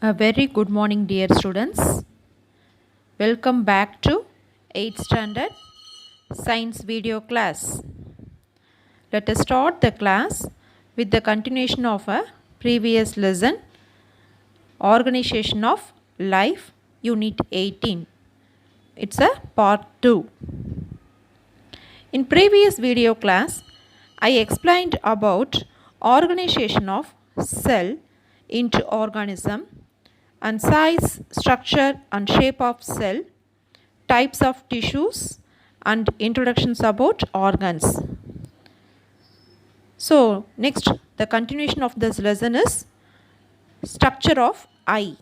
A very good morning, dear students. Welcome back to 8th standard science video class. Let us start the class with the continuation of a previous lesson, Organization of Life, Unit 18. It's a part 2. In previous video class, I explained about organization of cell into organism and size, structure and shape of cell, types of tissues and introductions about organs. So next, the continuation of this lesson is structure of eye.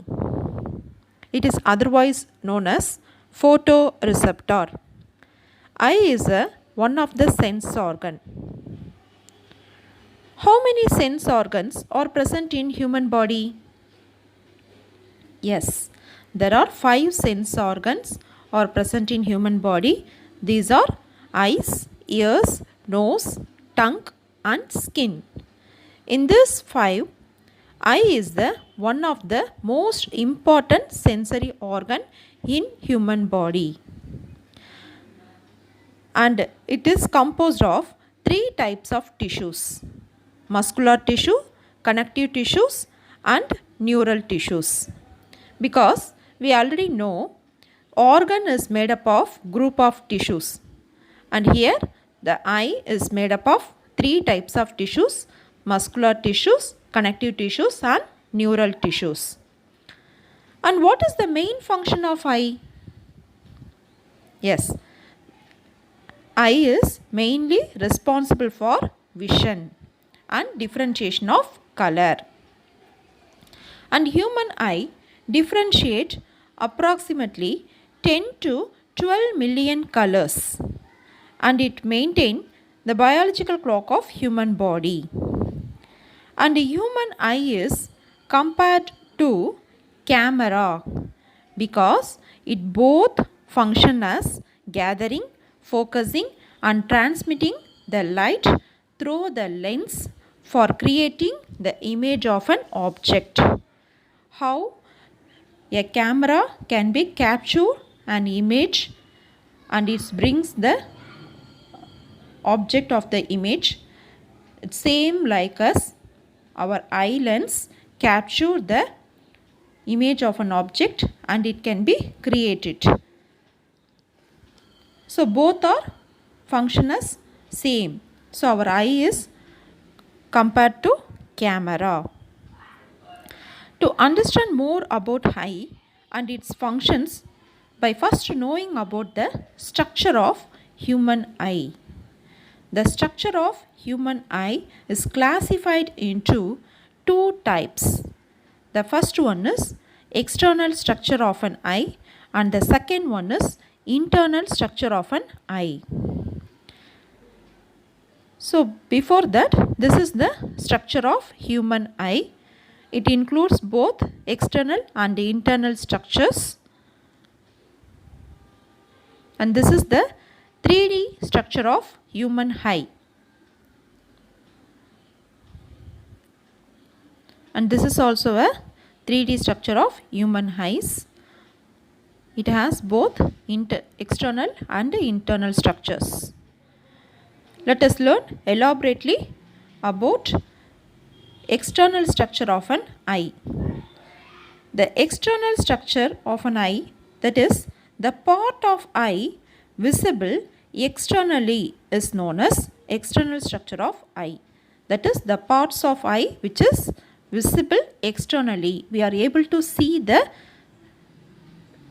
It is otherwise known as photoreceptor. Eye is one of the sense organ. How many sense organs are present in human body? Yes, there are 5 sense organs are present in human body. These are eyes, ears, nose, tongue and skin. In this 5, eye is the one of the most important sensory organ in human body. And it is composed of 3 types of tissues: muscular tissue, connective tissues and neural tissues. Because we already know organ is made up of group of tissues, and here the eye is made up of 3 types of tissues: muscular tissues, connective tissues and neural tissues. And what is the main function of eye? Yes, eye is mainly responsible for vision and differentiation of color. And human eye differentiate approximately 10 to 12 million colors, and it maintain the biological clock of human body. And the human eye is compared to camera because it both function as gathering, focusing and transmitting the light through the lens for creating the image of an object. How a camera can be capture an image and it brings the object of the image. It's same like us, our eye lens capture the image of an object and it can be created. So both are function as same. So our eye is compared to camera. To understand more about eye and its functions, by first knowing about the structure of human eye. The structure of human eye is classified into 2 types. The first one is external structure of an eye and the second one is internal structure of an eye. So before that, this is the structure of human eye. It includes both external and internal structures. And this is the 3D structure of human eye. And this is also a 3D structure of human eyes. It has both external and internal structures. Let us learn elaborately about external structure of an eye. The external structure of an eye, that is the part of eye visible externally, is known as external structure of eye. That is the parts of eye which is visible externally. We are able to see the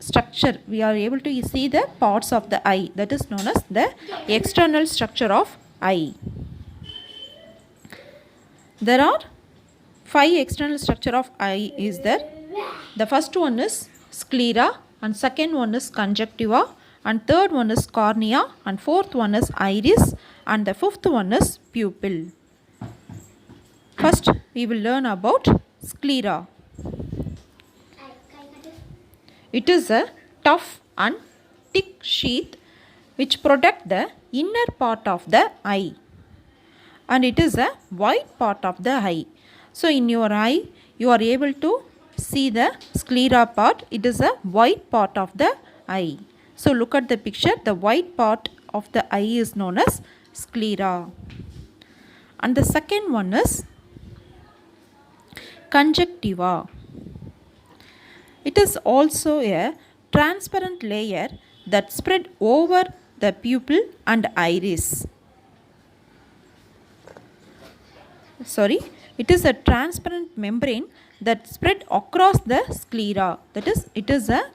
structure. We are able to see the parts of the eye. That is known as the external structure of eye. There are 5 external structure of eye is there. The first one is sclera and second one is conjunctiva and third one is cornea and fourth one is iris and the fifth one is pupil. First we will learn about sclera. It is a tough and thick sheath which protect the inner part of the eye, and it is a white part of the eye. So in your eye you are able to see the sclera part. It is a white part of the eye. So look at the picture. The white part of the eye is known as sclera. And the second one is conjunctiva. It is also a transparent layer that spread over the pupil and iris. It is a transparent membrane that spread across the sclera. That is,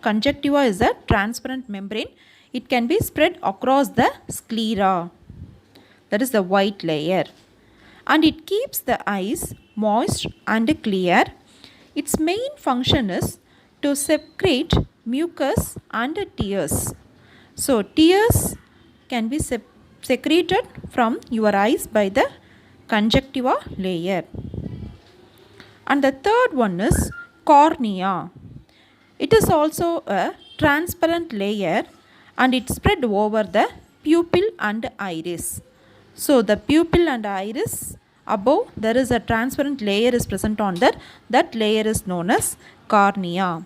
conjunctiva is a transparent membrane. It can be spread across the sclera. That is the white layer. And it keeps the eyes moist and clear. Its main function is to secrete mucus and tears. So tears can be secreted from your eyes by the conjunctiva layer. And the third one is cornea. It is also a transparent layer and it spread over the pupil and iris. So the pupil and iris above, there is a transparent layer is present on that. That layer is known as cornea.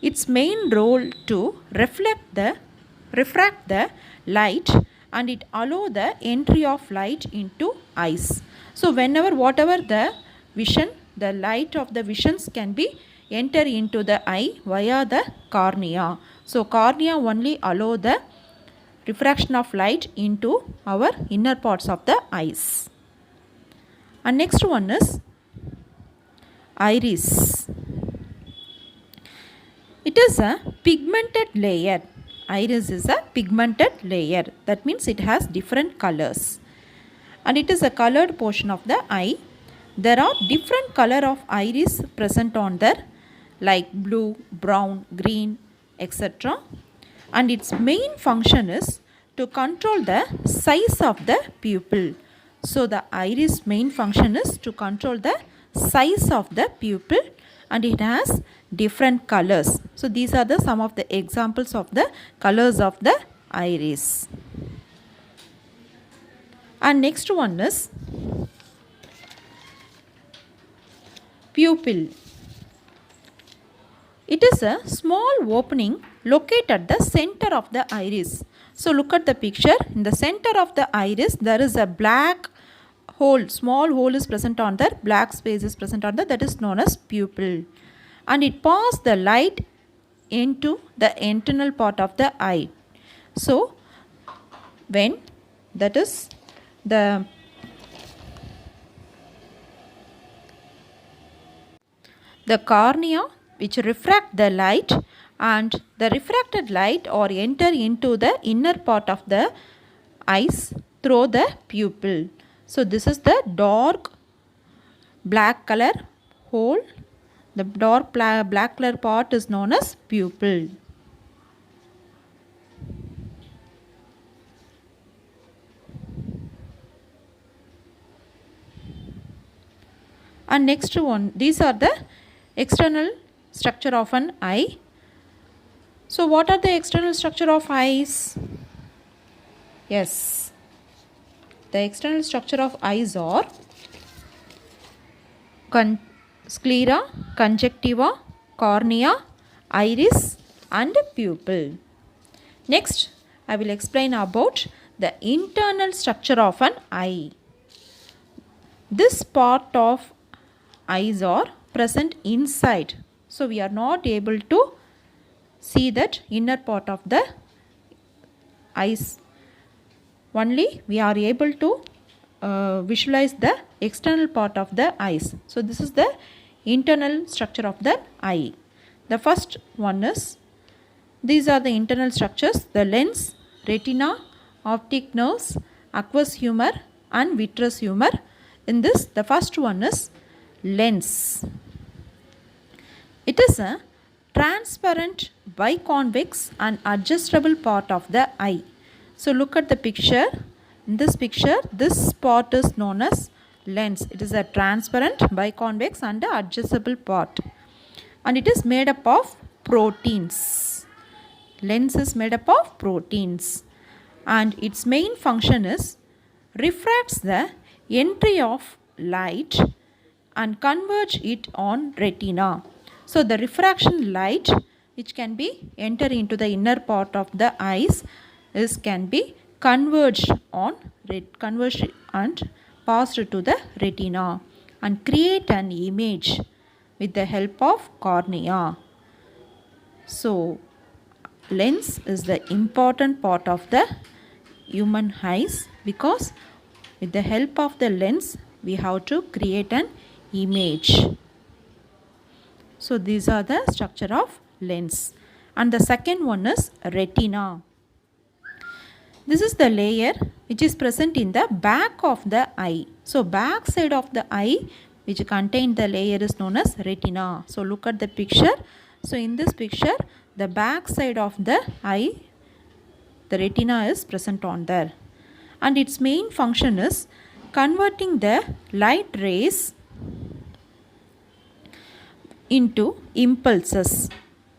Its main role to refract the light, and it allow the entry of light into eyes. So whenever whatever the vision, the light of the visions can be enter into the eye via the cornea. So cornea only allow the refraction of light into our inner parts of the eyes. And next one is iris. It is a pigmented layer. Iris is a pigmented layer. That means it has different colors. And it is a colored portion of the eye. There are different color of iris present on there, like blue, brown, green, etc. And its main function is to control the size of the pupil. So the iris main function is to control the size of the pupil, and it has different colors. So these are the some of the examples of the colors of the iris. And next one is pupil. It is a small opening located at the center of the iris. So look at the picture. In the center of the iris, there is a black hole, small hole is present on there, black space is present on there, that is known as pupil. And it passes the light into the internal part of the eye. So when that is the cornea which refract the light, and the refracted light or enter into the inner part of the eyes through the pupil. So this is the dark black color hole. The dark black color part is known as pupil. And next one, these are the external structure of an eye. So what are the external structure of eyes? Yes, the external structure of eyes are sclera, conjunctiva, cornea, iris and pupil. Next, I will explain about the internal structure of an eye. This part of eyes are present inside. So we are not able to see that inner part of the eyes. Only we are able to visualize the external part of the eyes. So this is the internal structure of the eye. The first one is, these are the internal structures: the lens, retina, optic nerves, aqueous humor and vitreous humor. In this, the first one is lens. It is a transparent, biconvex and adjustable part of the eye. So look at the picture. In this picture, this part is known as lens. It is a transparent, biconvex and adjustable part, and it is made up of proteins. Lens is made up of proteins, and its main function is refracts the entry of light and converge it on retina. So the refraction light which can be enter into the inner part of the eyes can be converged and passed to the retina and create an image with the help of cornea. So lens is the important part of the human eyes, because with the help of the lens we have to create an image. So these are the structure of lens. And the second one is retina. This is the layer which is present in the back of the eye. So back side of the eye which contain the layer is known as retina. So look at the picture. So in this picture, the back side of the eye, the retina is present on there. And its main function is converting the light rays into impulses.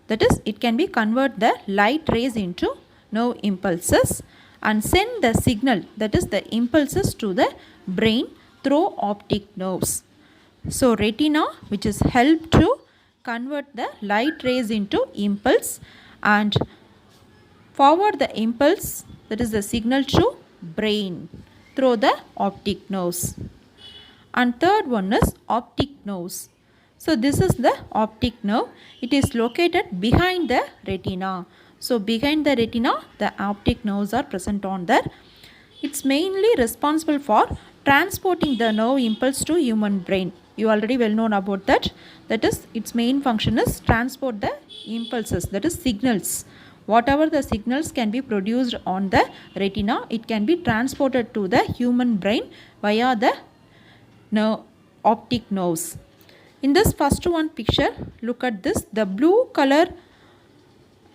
That is, it can be convert the light rays into nerve impulses and send the signal, that is the impulses, to the brain through optic nerves. So retina, which is help to convert the light rays into impulse and forward the impulse, that is the signal, to brain through the optic nerves. And third one is optic nerves. So this is the optic nerve. It is located behind the retina. So behind the retina, the optic nerves are present on there. It's mainly responsible for transporting the nerve impulse to human brain. You already well known about that. That is, its main function is transport the impulses, that is signals. Whatever the signals can be produced on the retina, it can be transported to the human brain via the optic nerves. In this first one picture, look at this, the blue color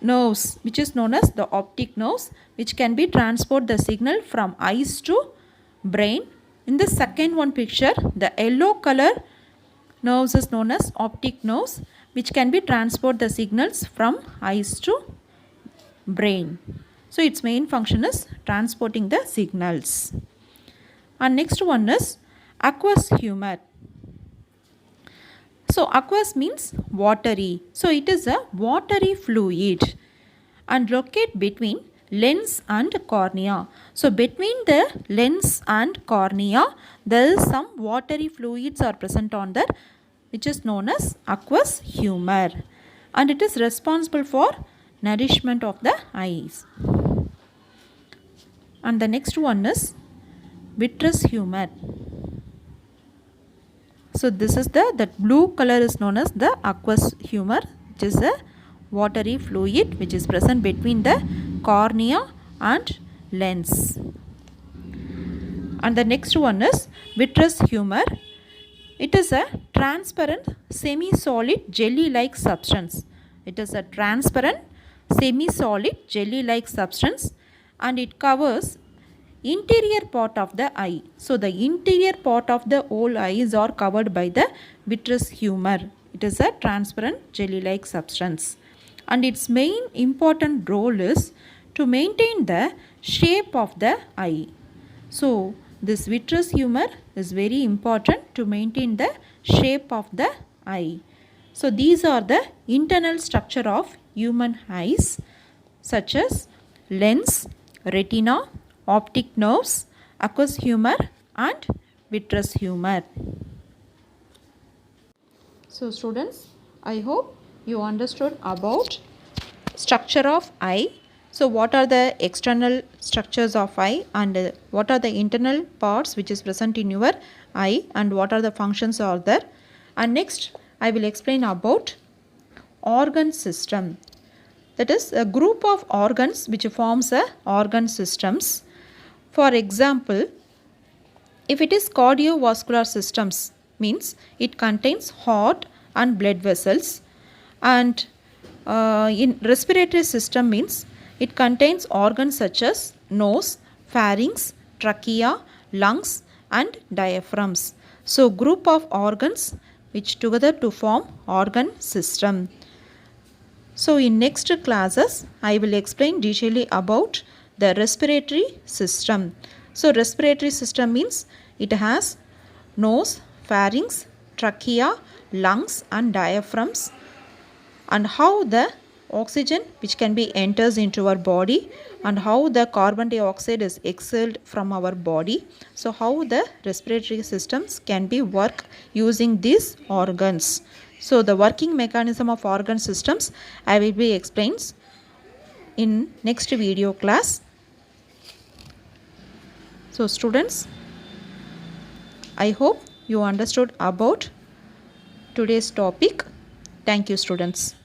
nerves which is known as the optic nerves, which can be transport the signal from eyes to brain. In the second one picture, the yellow color nerves is known as optic nerves, which can be transport the signals from eyes to brain. So its main function is transporting the signals. And next one is aqueous humor. So aqueous means watery. So it is a watery fluid and locate between lens and cornea. So between the lens and cornea, there is some watery fluids are present on there, which is known as aqueous humor, and it is responsible for nourishment of the eyes. And the next one is vitreous humor. So this is that blue color is known as the aqueous humor, which is a watery fluid which is present between the cornea and lens. And the next one is vitreous humor. It is a transparent semi-solid jelly-like substance. It is a transparent semi-solid jelly-like substance and it covers interior part of the eye. So the interior part of the whole eyes are covered by the vitreous humor. It is a transparent jelly-like substance and its main important role is to maintain the shape of the eye. So this vitreous humor is very important to maintain the shape of the eye. So these are the internal structure of human eyes, such as lens, retina, optic nerves, aqueous humor and vitreous humor. So students, I hope you understood about structure of eye. So what are the external structures of eye and what are the internal parts which is present in your eye and what are the functions are there. And next I will explain about organ system. That is a group of organs which forms a organ systems. For example, if it is cardiovascular systems, means it contains heart and blood vessels, and in respiratory system means it contains organs such as nose, pharynx, trachea, lungs and diaphragms. So group of organs which together to form organ system. So in next classes I will explain detailedly about the respiratory system. So respiratory system means it has nose, pharynx, trachea, lungs and diaphragms. and how the oxygen which can be enters into our body and how the carbon dioxide is exhaled from our body. So how the respiratory systems can be work using these organs. So the working mechanism of organ systems I will be explains in next video class. So students, I hope you understood about today's topic. Thank you students.